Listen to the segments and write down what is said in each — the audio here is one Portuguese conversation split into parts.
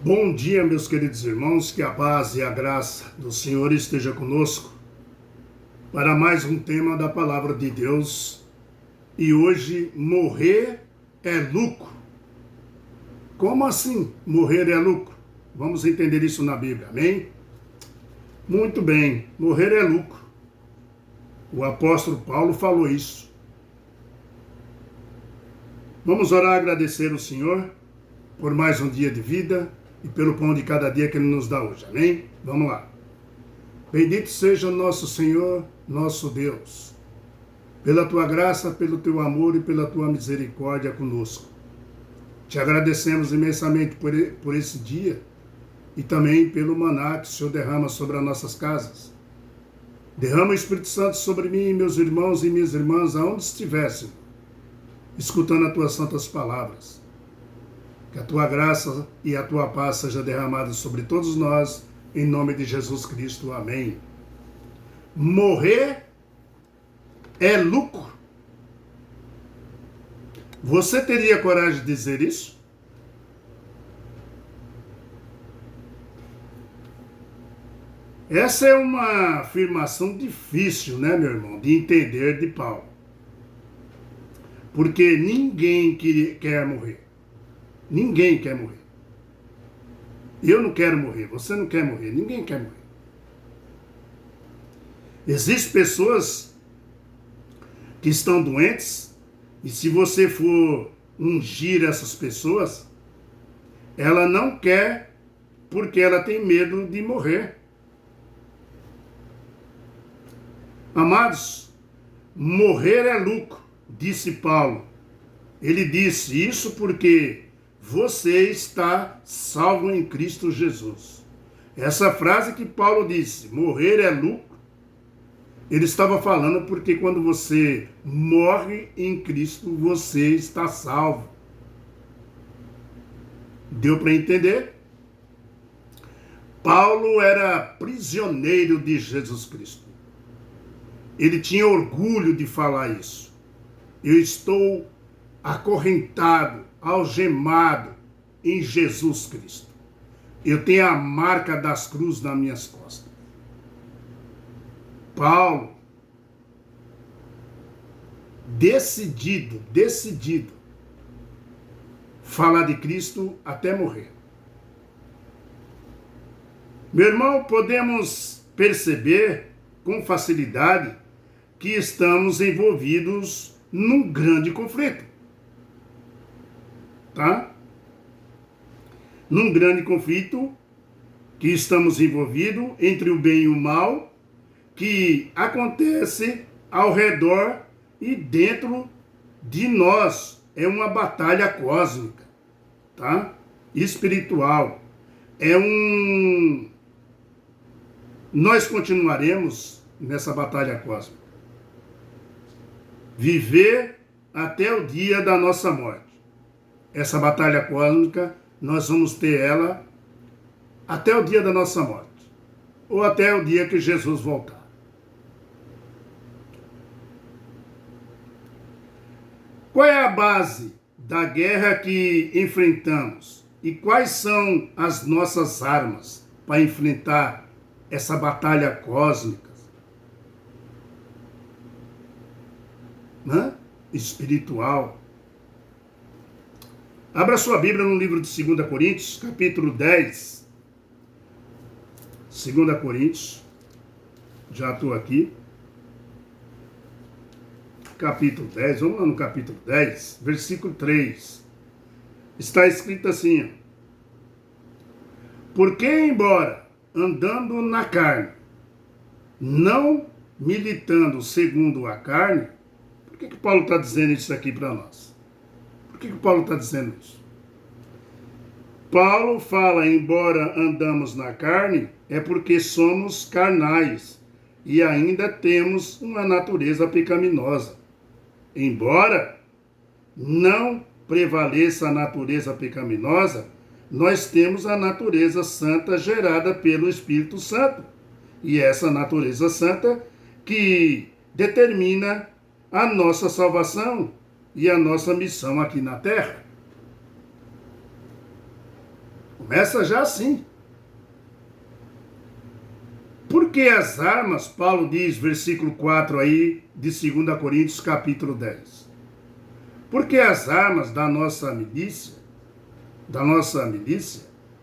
Bom dia, meus queridos irmãos, que a paz e a graça do Senhor esteja conosco para mais um tema da Palavra de Deus. E hoje, morrer é lucro. Como assim morrer é lucro? Vamos entender isso na Bíblia, amém? Muito bem, morrer é lucro. O apóstolo Paulo falou isso. Vamos orar e agradecer ao Senhor por mais um dia de vida e pelo pão de cada dia que Ele nos dá hoje, amém? Vamos lá. Bendito seja o nosso Senhor, nosso Deus, pela Tua graça, pelo Teu amor e pela Tua misericórdia conosco. Te agradecemos imensamente por esse dia e também pelo maná que o Senhor derrama sobre as nossas casas. Derrama o Espírito Santo sobre mim, meus irmãos e minhas irmãs, aonde estivessem, escutando as Tuas santas palavras. Que a Tua graça e a Tua paz seja derramada sobre todos nós, em nome de Jesus Cristo. Amém. Morrer é lucro. Você teria coragem de dizer isso? Essa é uma afirmação difícil, né, meu irmão, de entender de Paulo. Porque ninguém quer morrer. Ninguém quer morrer. Eu não quero morrer, você não quer morrer, ninguém quer morrer. Existem pessoas que estão doentes e se você for ungir essas pessoas, ela não quer porque ela tem medo de morrer. Amados, morrer é lucro, disse Paulo. Ele disse isso porque você está salvo em Cristo Jesus. Essa frase que Paulo disse, morrer é lucro, ele estava falando porque quando você morre em Cristo, você está salvo. Deu para entender? Paulo era prisioneiro de Jesus Cristo. Ele tinha orgulho de falar isso. Eu estou acorrentado, algemado em Jesus Cristo. Eu tenho a marca das cruzes nas minhas costas. Paulo, decidido, falar de Cristo até morrer. Meu irmão, podemos perceber com facilidade que estamos envolvidos num grande conflito. Tá? Num grande conflito que estamos envolvidos entre o bem e o mal, que acontece ao redor e dentro de nós. É uma batalha cósmica, tá? Espiritual. Nós continuaremos nessa batalha cósmica. Viver até o dia da nossa morte. Essa batalha cósmica, nós vamos ter ela até o dia da nossa morte. Ou até o dia que Jesus voltar. Qual é a base da guerra que enfrentamos? E quais são as nossas armas para enfrentar essa batalha cósmica? Espiritual. Abra sua Bíblia no livro de 2 Coríntios, capítulo 10. 2 Coríntios. Já estou aqui. Capítulo 10. Vamos lá no capítulo 10, versículo 3. Está escrito assim: porque, embora andando na carne, não militando segundo a carne. Por que Paulo está dizendo isso aqui para nós? Por que Paulo está dizendo isso? Paulo fala, embora andamos na carne, é porque somos carnais e ainda temos uma natureza pecaminosa. Embora não prevaleça a natureza pecaminosa, nós temos a natureza santa gerada pelo Espírito Santo. E essa natureza santa que determina a nossa salvação e a nossa missão aqui na Terra. Começa já assim. Porque as armas, Paulo diz, versículo 4 aí, de 2 Coríntios, capítulo 10. Porque as armas da nossa milícia,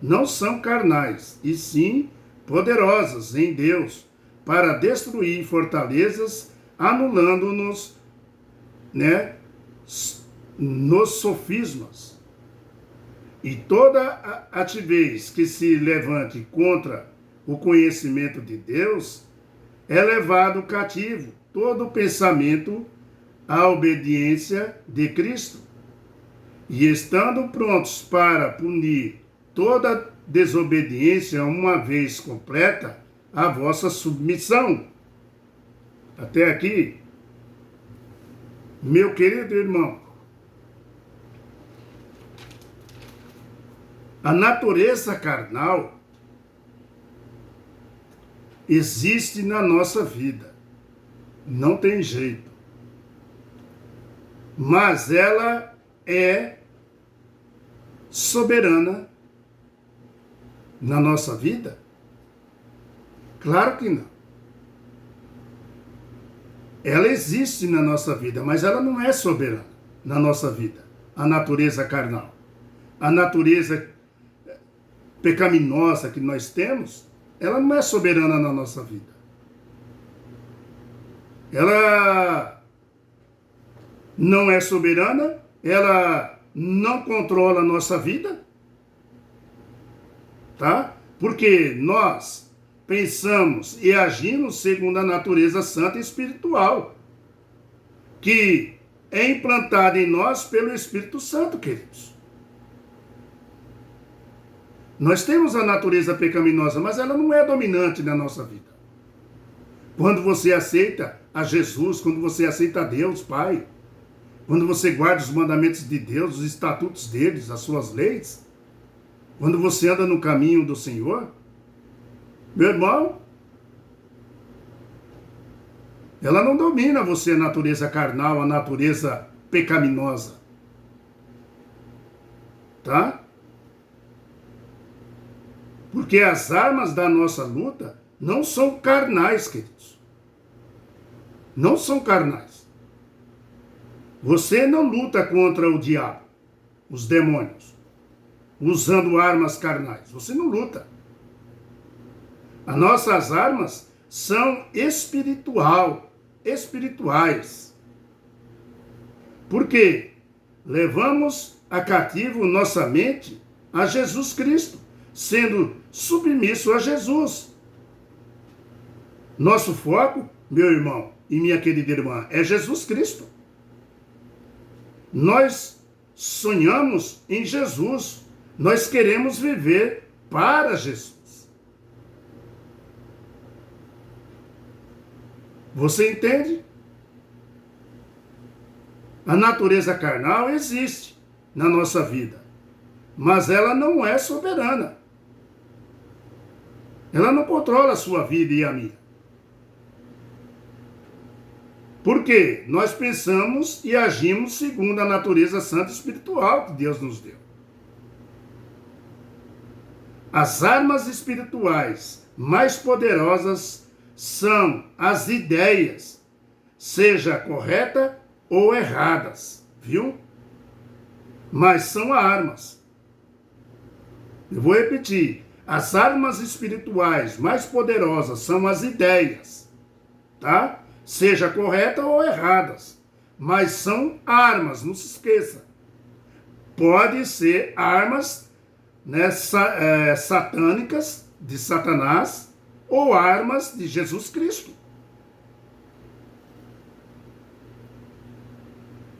não são carnais, e sim poderosas em Deus, para destruir fortalezas, anulando-nos, nos sofismas. E toda altivez que se levante contra o conhecimento de Deus é levado cativo todo pensamento à obediência de Cristo. E estando prontos para punir toda desobediência uma vez completa, a vossa submissão. Até aqui, meu querido irmão, a natureza carnal existe na nossa vida. Não tem jeito. Mas ela é soberana na nossa vida? Claro que não. Ela existe na nossa vida, mas ela não é soberana na nossa vida. A natureza carnal. A natureza pecaminosa que nós temos, ela não é soberana na nossa vida. Ela não é soberana, ela não controla a nossa vida, tá? Porque nós pensamos e agimos segundo a natureza santa e espiritual, que é implantada em nós pelo Espírito Santo, queridos. Nós temos a natureza pecaminosa, mas ela não é dominante na nossa vida. Quando você aceita a Jesus, quando você aceita a Deus, Pai, quando você guarda os mandamentos de Deus, os estatutos deles, as suas leis, quando você anda no caminho do Senhor, meu irmão, ela não domina você, a natureza carnal, a natureza pecaminosa. Tá? Porque as armas da nossa luta não são carnais, queridos. Não são carnais. Você não luta contra o diabo, os demônios, usando armas carnais. Você não luta. As nossas armas são espirituais. Por quê? Levamos a cativo nossa mente a Jesus Cristo, sendo submisso a Jesus. Nosso foco, meu irmão e minha querida irmã, é Jesus Cristo. Nós sonhamos em Jesus. Nós queremos viver para Jesus. Você entende? A natureza carnal existe na nossa vida, mas ela não é soberana. Ela não controla a sua vida e a minha. Por quê? Nós pensamos e agimos segundo a natureza santa e espiritual que Deus nos deu. As armas espirituais mais poderosas são as ideias, seja correta ou erradas, viu? Mas são armas. Eu vou repetir. As armas espirituais mais poderosas são as ideias, tá? Seja correta ou erradas, mas são armas, não se esqueça. Pode ser armas, satânicas, de Satanás, ou armas de Jesus Cristo.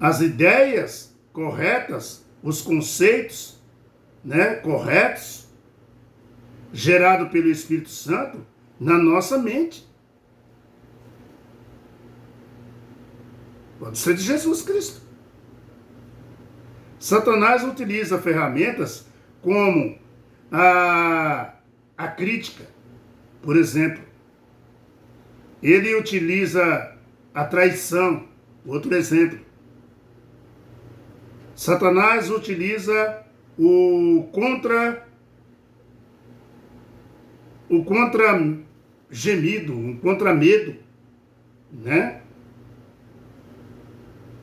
As ideias corretas, os conceitos, corretos, gerado pelo Espírito Santo na nossa mente. Pode ser de Jesus Cristo. Satanás utiliza ferramentas como a crítica, por exemplo. Ele utiliza a traição, outro exemplo. Satanás utiliza o contra-gemido, um contra-medo, né?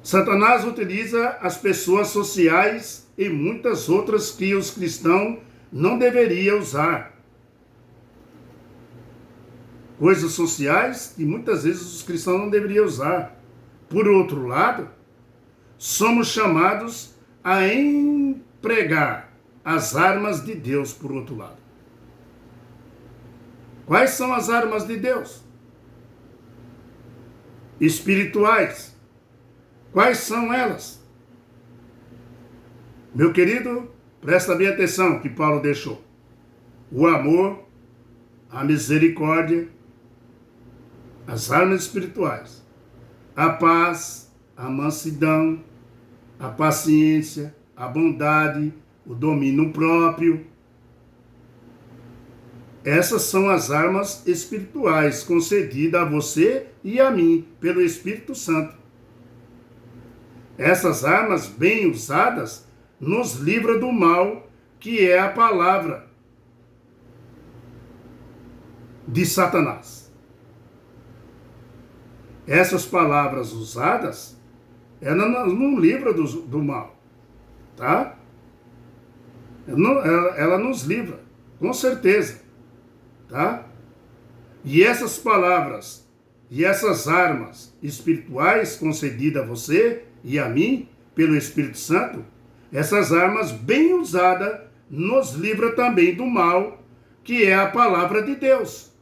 Satanás utiliza as pessoas sociais e muitas outras que os cristãos não deveriam usar. Coisas sociais que muitas vezes os cristãos não deveriam usar. Por outro lado, somos chamados a empregar as armas de Deus por outro lado. Quais são as armas de Deus? Espirituais. Quais são elas? Meu querido, presta bem atenção que Paulo deixou. O amor, a misericórdia, as armas espirituais, a paz, a mansidão, a paciência, a bondade, o domínio próprio. Essas são as armas espirituais concedidas a você e a mim pelo Espírito Santo. Essas armas bem usadas nos livram do mal, que é a palavra de Satanás. Essas palavras usadas, ela não livra do mal, tá? Ela nos livra, com certeza, tá? E essas palavras e essas armas espirituais concedidas a você e a mim pelo Espírito Santo, essas armas bem usadas nos livra também do mal, que é a palavra de Deus,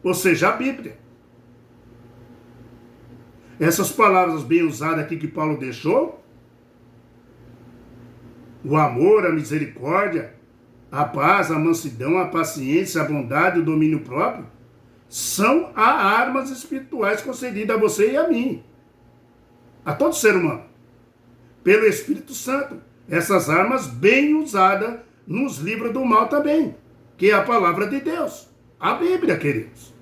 ou seja, a Bíblia. Essas palavras bem usadas aqui que Paulo deixou, o amor, a misericórdia, a paz, a mansidão, a paciência, a bondade, o domínio próprio, são as armas espirituais concedidas a você e a mim, a todo ser humano, pelo Espírito Santo. Essas armas bem usadas nos livram do mal também, que é a palavra de Deus, a Bíblia, queridos.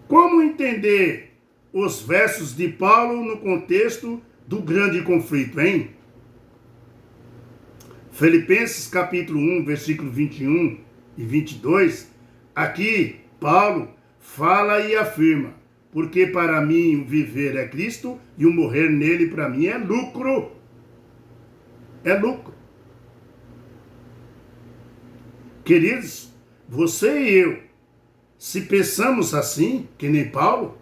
Como entender os versos de Paulo no contexto do grande conflito, hein? Filipenses capítulo 1, versículo 21 e 22, aqui Paulo fala e afirma: porque para mim o viver é Cristo e o morrer nele para mim é lucro. É lucro. Queridos, você e eu, se pensamos assim, que nem Paulo,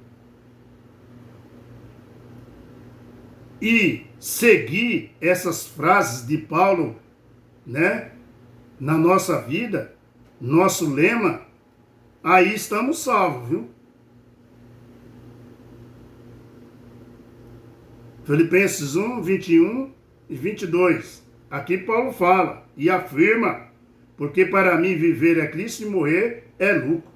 e seguir essas frases de Paulo, né, na nossa vida, nosso lema, aí estamos salvos, viu? Filipenses 1, 21 e 22. Aqui Paulo fala e afirma: porque para mim viver é Cristo e morrer é lucro.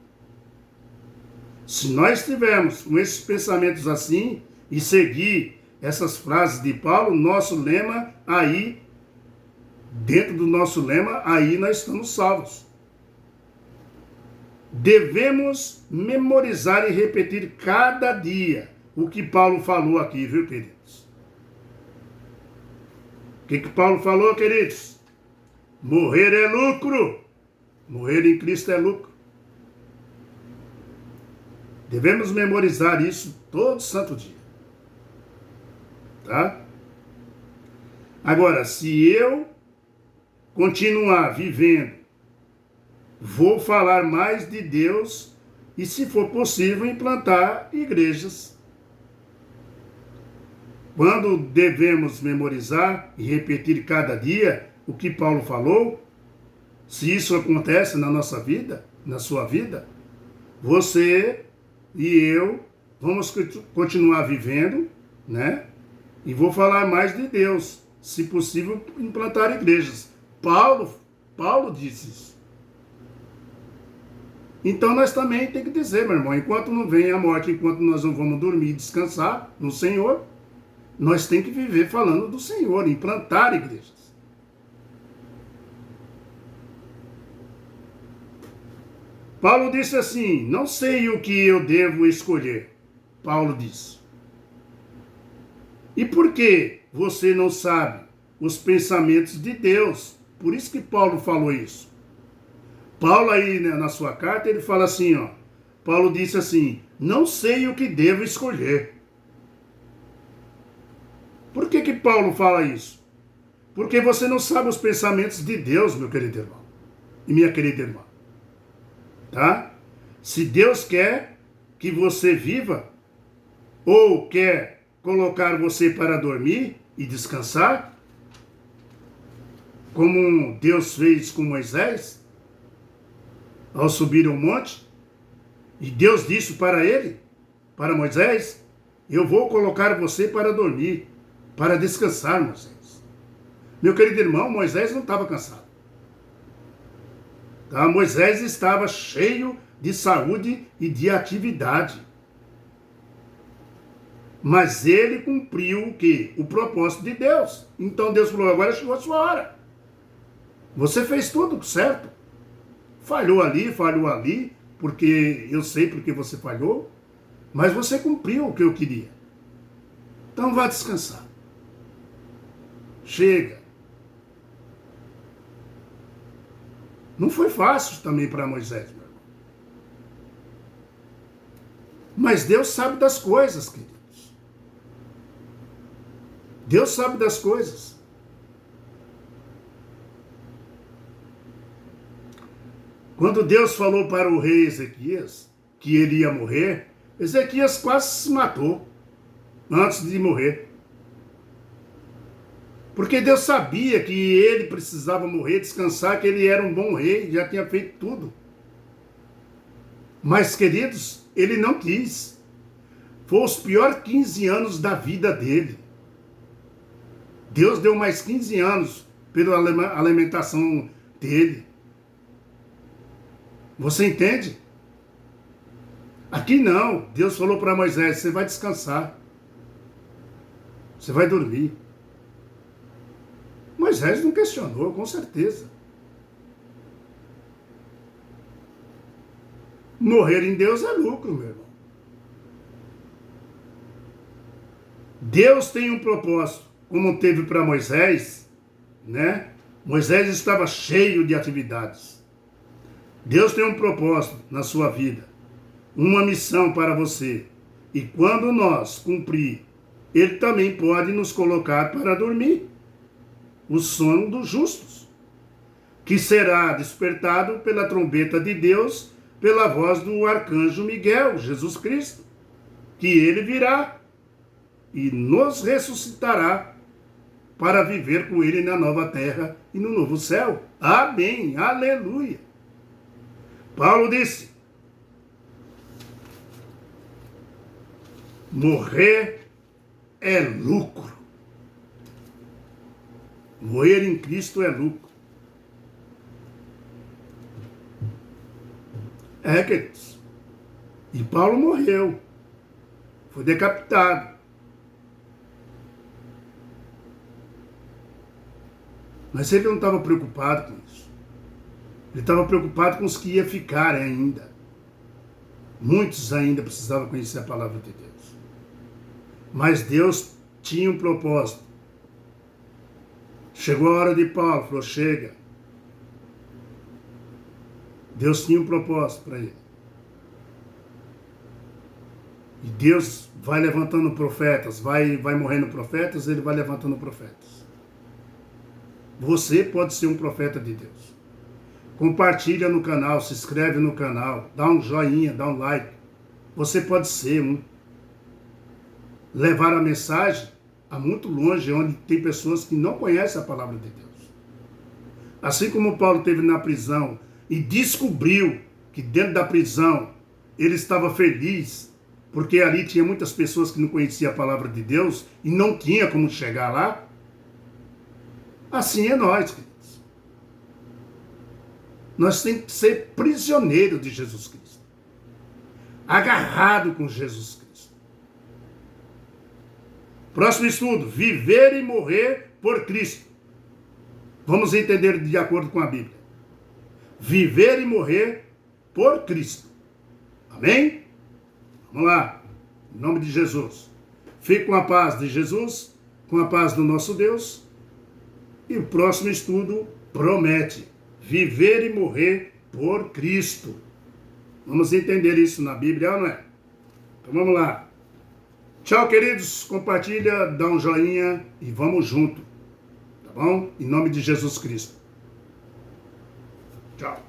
Se nós estivermos com esses pensamentos assim e seguir essas frases de Paulo, nosso lema aí, dentro do nosso lema, aí nós estamos salvos. Devemos memorizar e repetir cada dia o que Paulo falou aqui, viu, queridos? O que Paulo falou, queridos? Morrer é lucro. Morrer em Cristo é lucro. Devemos memorizar isso todo santo dia. Tá? Agora, se eu continuar vivendo, vou falar mais de Deus e, se for possível, implantar igrejas. Quando devemos memorizar e repetir cada dia o que Paulo falou, se isso acontece na nossa vida, na sua vida, você e eu vamos continuar vivendo, né? E vou falar mais de Deus, se possível, implantar igrejas. Paulo disse isso. Então nós também temos que dizer, meu irmão, enquanto não vem a morte, enquanto nós não vamos dormir e descansar no Senhor, nós temos que viver falando do Senhor, implantar igrejas. Paulo disse assim: não sei o que eu devo escolher. Paulo disse. E por que você não sabe os pensamentos de Deus? Por isso que Paulo falou isso. Paulo aí, né, na sua carta, ele fala assim, ó. Paulo disse assim, não sei o que devo escolher. Por que Paulo fala isso? Porque você não sabe os pensamentos de Deus, meu querido irmão. E minha querida irmã. Tá? Se Deus quer que você viva, ou quer colocar você para dormir e descansar, como Deus fez com Moisés, ao subir ao monte, e Deus disse para ele, para Moisés, eu vou colocar você para dormir, para descansar, Moisés. Meu querido irmão, Moisés não estava cansado. Tá? Moisés estava cheio de saúde e de atividade. Mas ele cumpriu o quê? O propósito de Deus. Então Deus falou, agora chegou a sua hora. Você fez tudo certo. Falhou ali, porque eu sei porque você falhou, mas você cumpriu o que eu queria. Então vá descansar. Chega. Não foi fácil também para Moisés, meu irmão. Mas Deus sabe das coisas, queridos. Deus sabe das coisas. Quando Deus falou para o rei Ezequias que ele ia morrer, Ezequias quase se matou antes de morrer. Porque Deus sabia que ele precisava morrer, descansar, que ele era um bom rei, já tinha feito tudo. Mas, queridos, ele não quis. Foi os piores 15 anos da vida dele. Deus deu mais 15 anos pela alimentação dele. Você entende? Aqui não. Deus falou para Moisés, você vai descansar. Você vai dormir. Moisés não questionou, com certeza. Morrer em Deus é lucro, meu irmão. Deus tem um propósito, como teve para Moisés, né? Moisés estava cheio de atividades. Deus tem um propósito na sua vida, uma missão para você. E quando nós cumprir, Ele também pode nos colocar para dormir. O sono dos justos, que será despertado pela trombeta de Deus, pela voz do arcanjo Miguel, Jesus Cristo, que ele virá e nos ressuscitará para viver com ele na nova terra e no novo céu. Amém, aleluia. Paulo disse, morrer é lucro. Morrer em Cristo é lucro. É, queridos. E Paulo morreu. Foi decapitado. Mas ele não estava preocupado com isso. Ele estava preocupado com os que iam ficar ainda. Muitos ainda precisavam conhecer a palavra de Deus. Mas Deus tinha um propósito. Chegou a hora de Paulo, falou, chega. Deus tinha um propósito para ele. E Deus vai levantando profetas, vai morrendo profetas, ele vai levantando profetas. Você pode ser um profeta de Deus. Compartilha no canal, se inscreve no canal, dá um joinha, dá um like. Você pode ser um. Levar a mensagem a muito longe, onde tem pessoas que não conhecem a palavra de Deus. Assim como Paulo esteve na prisão e descobriu que dentro da prisão ele estava feliz, porque ali tinha muitas pessoas que não conheciam a palavra de Deus e não tinha como chegar lá. Assim é nós, queridos. Nós temos que ser prisioneiros de Jesus Cristo. Agarrado com Jesus Cristo. Próximo estudo, viver e morrer por Cristo. Vamos entender de acordo com a Bíblia. Viver e morrer por Cristo. Amém? Vamos lá. Em nome de Jesus. Fique com a paz de Jesus, com a paz do nosso Deus. E o próximo estudo promete viver e morrer por Cristo. Vamos entender isso na Bíblia, não é? Então vamos lá. Tchau, queridos. Compartilha, dá um joinha e vamos junto. Tá bom? Em nome de Jesus Cristo. Tchau.